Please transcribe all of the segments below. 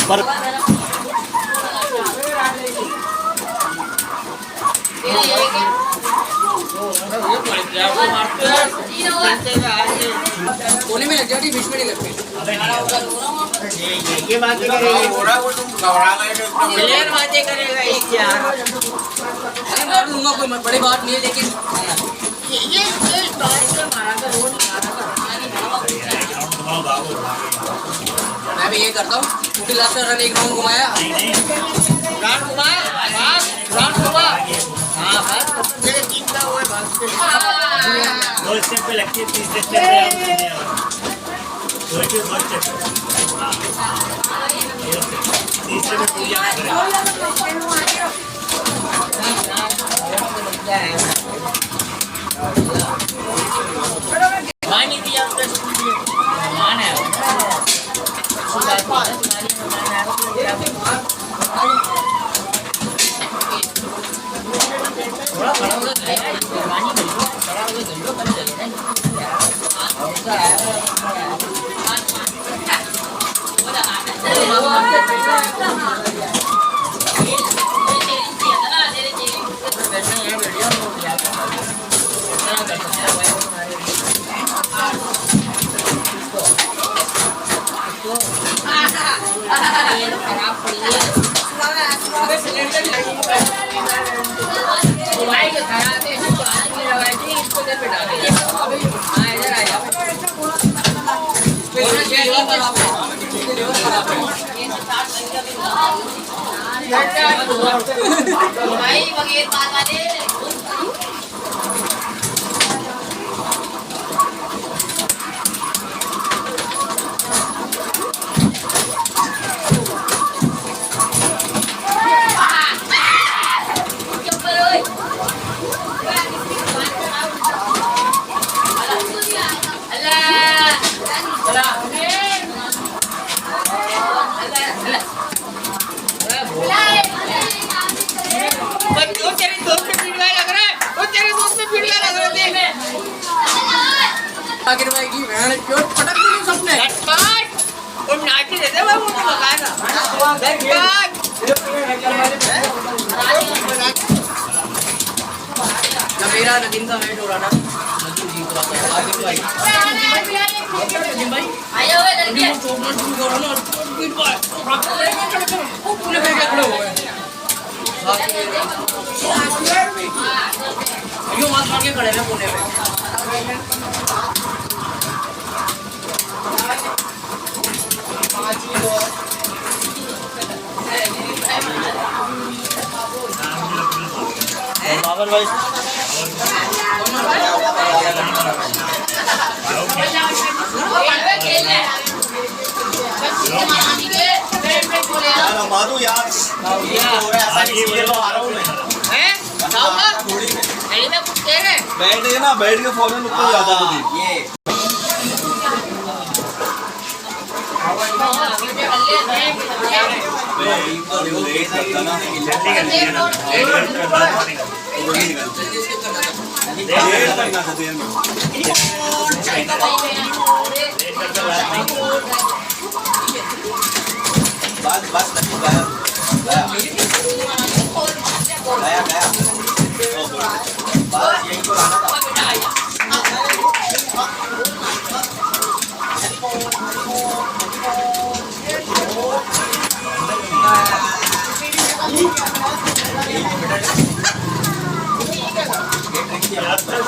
पर कोने में लग जाती, बीच में नहीं लगती। ये बातें करेगा वो तुम घबरा गए क्लियर बातें करेगा ये क्या। अरे मार लूंगा, कोई बड़ी बात नहीं है, लेकिन ये बात से मारा था रोज मारा था। मैं भी ये करता हूँ, क्योंकि लास्ट रन एक राउंड घुमाया, राउंड घुमाया, राउंड घुमा, हाँ बस मेरे टीम का वो है बस। 2 स्टेप पे लगती है, 3 स्टेप पे दो स्टेप में पूजा पानी दिया तो मान है थोड़ा खड़ा हो गया पानी खड़ा हो गया कर चलते हैं मेरा नदीम का वेट हो रहा ना, नदीम जी को आगे भाई आया हुआ जल्दी छोड़ना शुरू करो ना, वो पूरे पे खड़े हो गए, यो मार मार के खड़े हैं पुणे में। बाबर भाई मारू यार बैठ गए ना, बैठ के फौरन ऊपर जाता है ये बस बस गया बस यही को लाना था।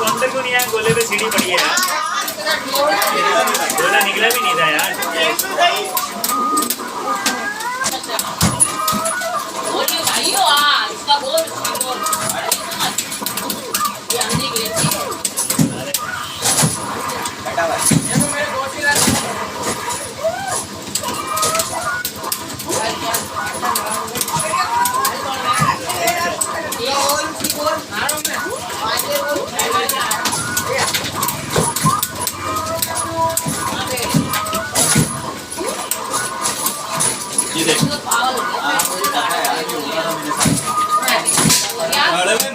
अंदर क्यों नहीं आया? गोले पे सीढ़ी पड़ी है यार, गोला निकला भी नहीं था यार।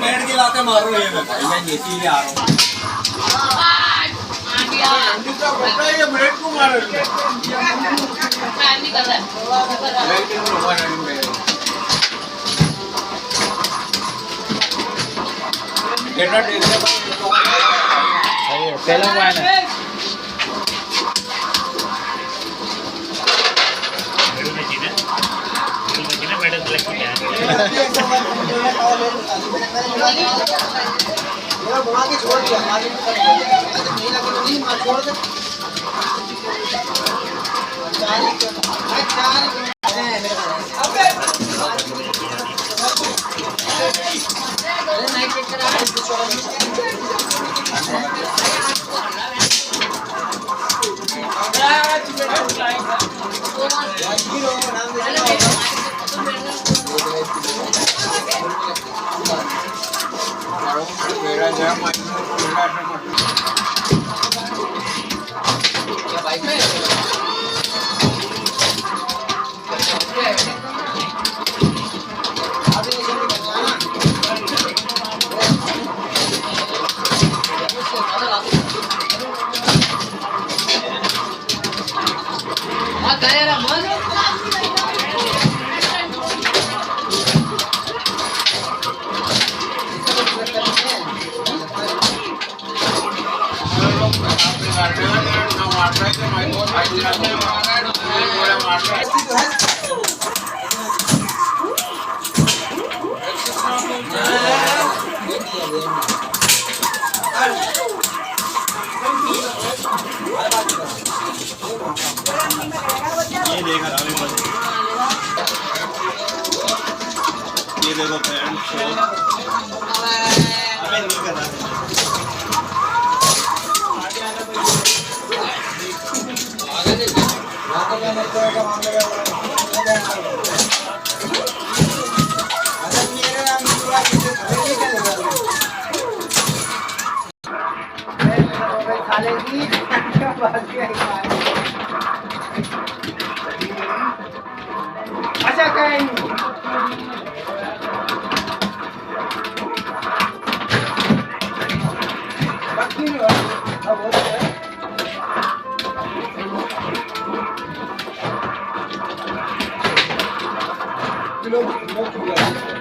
बैठ के लाते मारो ये मैं इसीलिए आ रहा हूँ। दूसरा बता ये ब्रेड को मारो नहीं कर रहा ब्रेड को मारो केटा टेस्ट तेलंगाना मैडम घुमा के छोड़ दिया नहीं लगे तो नहीं मार छोड़ दे मेरा जरा बाइक में ये देखो फ्रेंड्स अबे नहीं कर रहा अच्छा कहीं बाकी नहीं हो अब होता है लोग चुप गए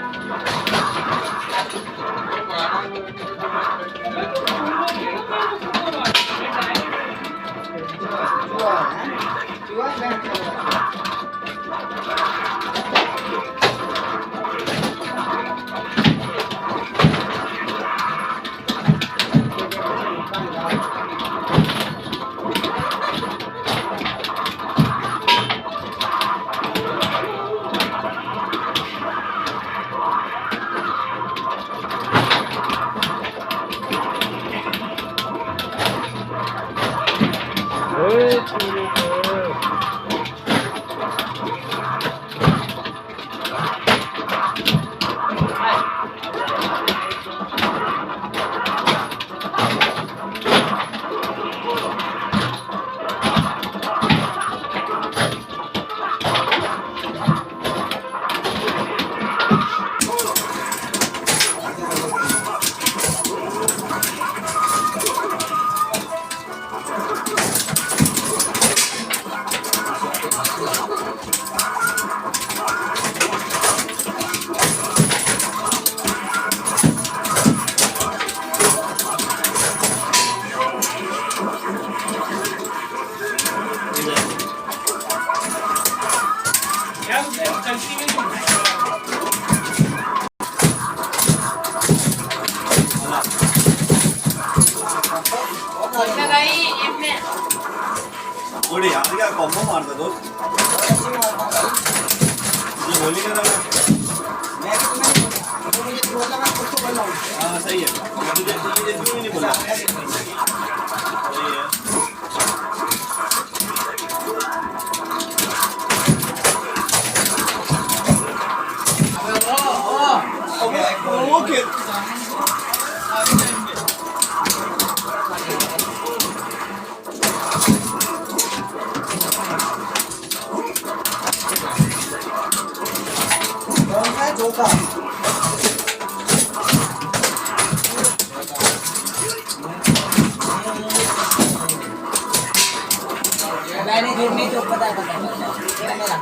थोड़ी यार क्या कॉम्बो मार दो दोस्त ये बोली कर रहा हाँ सही है मुझे क्यों नहीं बोला सही है ओके जोता नहीं झूठ नहीं, चुप, पता है, पता है, पता है। ये मेरा